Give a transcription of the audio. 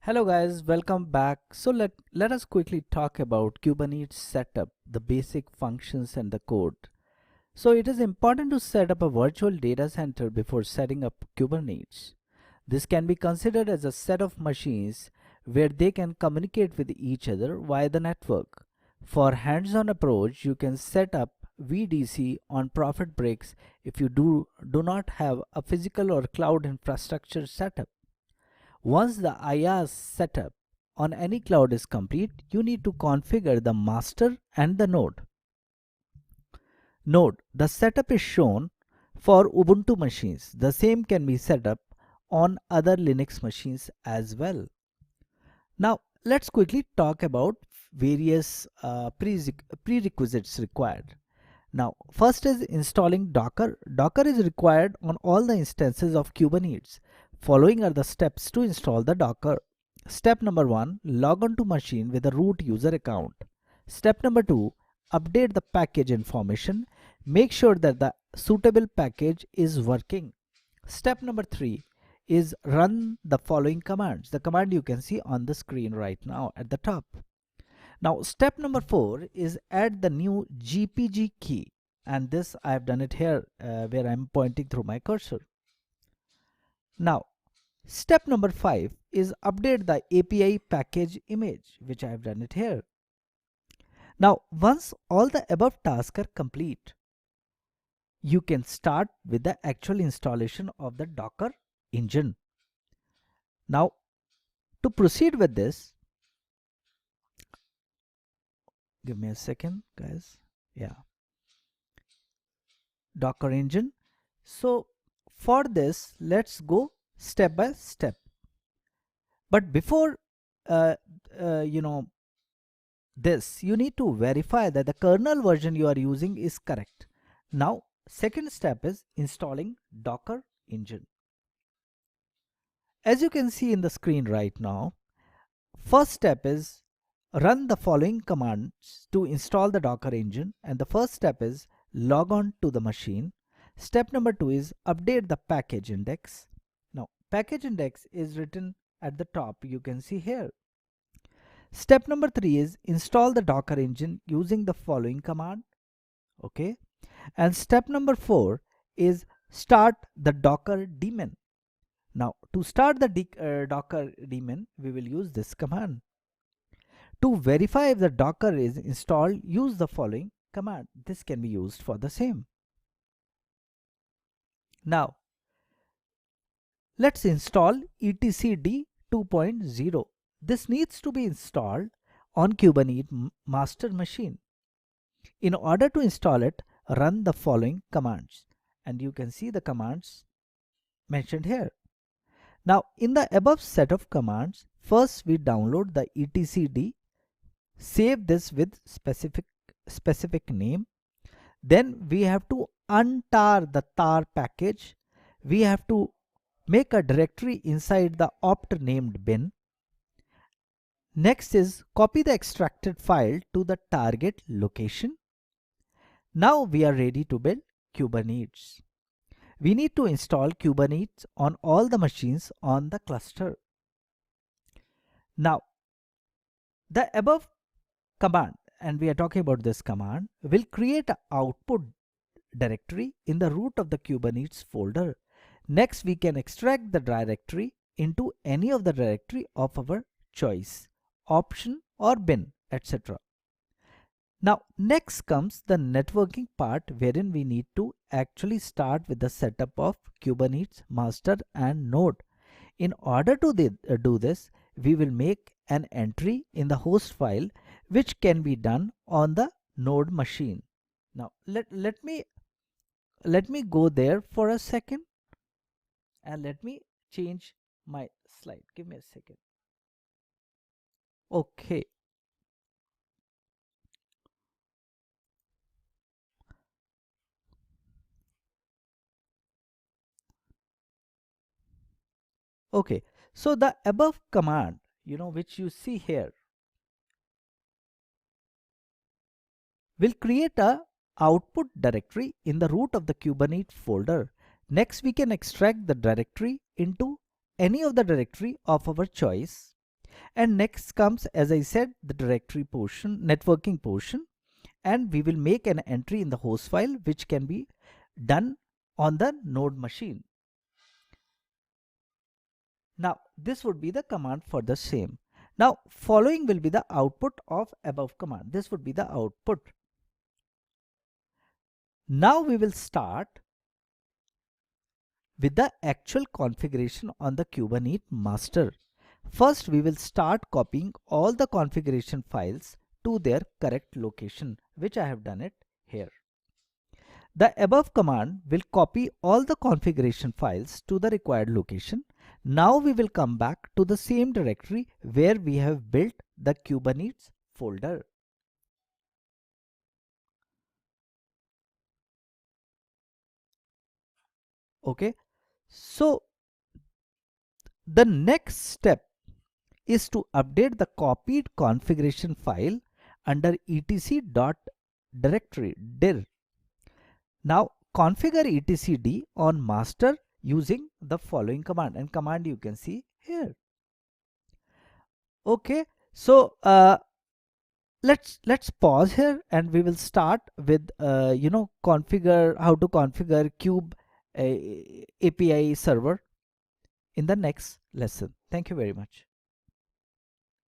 Hello guys, welcome back. So let us quickly talk about Kubernetes setup, the basic functions and the code. So it is important to set up a virtual data center before setting up Kubernetes. This can be considered as a set of machines where they can communicate with each other via the network. For hands-on approach, you can set up VDC on profit breaks if you do not have a physical or cloud infrastructure setup. Once the IaaS setup on any cloud is complete, you need to configure the master and the node. Note, the setup is shown for Ubuntu machines. The same can be set up on other Linux machines as well. Now, let's quickly talk about various prerequisites required. Now, first is installing Docker. Docker is required on all the instances of Kubernetes. Following are the steps to install the Docker. Step number 1, log on to machine with a root user account. Step number 2, update the package information. Make sure that the suitable package is working. Step number 3 is run the following commands. The command you can see on the screen right now at the top. Now step number 4 is add the new GPG key, and this I have done it here where I'm pointing through my cursor. Now step number 5 is update the API package image, which I have done it here. Now once all the above tasks are complete, you can start with the actual installation of the Docker engine. Now to proceed with this, give me a second guys. Yeah, Docker engine. So for this, let's go step by step. But before this, you need to verify that the kernel version you are using is correct. Now second step is installing Docker engine. As you can see in the screen right now, first step is run the following commands to install the Docker engine, and the first step is log on to the machine. Step number 2 is update the package index. Now package index is written at the top, you can see here. Step number 3 is install the Docker engine using the following command. Okay, and step number 4 is start the Docker daemon. Now to start the Docker daemon, we will use this command. To verify if the Docker is installed, use the following command. This can be used for the same. Now let's install etcd 2.0. This needs to be installed on Kubernetes master machine. In order to install it, run the following commands, and you can see the commands mentioned here. Now in the above set of commands, first we download the etcd, save this with specific name. Then we have to untar the tar package. We have to make a directory inside the opt named bin. Next is copy the extracted file to the target location. Now we are ready to build Kubernetes. We need to install Kubernetes on all the machines on the cluster. Now the above command, and we are talking about this command, will create an output directory in the root of the Kubernetes folder. Next we can extract the directory into any of the directory of our choice, option or bin, etc. Now next comes the networking part, wherein we need to actually start with the setup of Kubernetes master and node. In order to do this, we will make an entry in the host file, which can be done on the node machine. Now let me go there for a second, and let me change my slide. Give me a second. Okay. Okay. So the above command, which you see here, will create a output directory in the root of the Kubernetes folder. Next, we can extract the directory into any of the directory of our choice. And next comes, as I said, the directory portion, networking portion, and we will make an entry in the host file which can be done on the node machine. Now this would be the command for the same. Now following will be the output of above command. This would be the output. Now we will start with the actual configuration on the Kubernetes master. First we will start copying all the configuration files to their correct location, which I have done it here. The above command will copy all the configuration files to the required location. Now we will come back to the same directory where we have built the Kubernetes folder. Okay, so the next step is to update the copied configuration file under etc.directory dir. Now configure etcd on master using the following command, and command you can see here. Okay, so let's pause here and we will start with configure how to configure Kube API server in the next lesson. Thank you very much.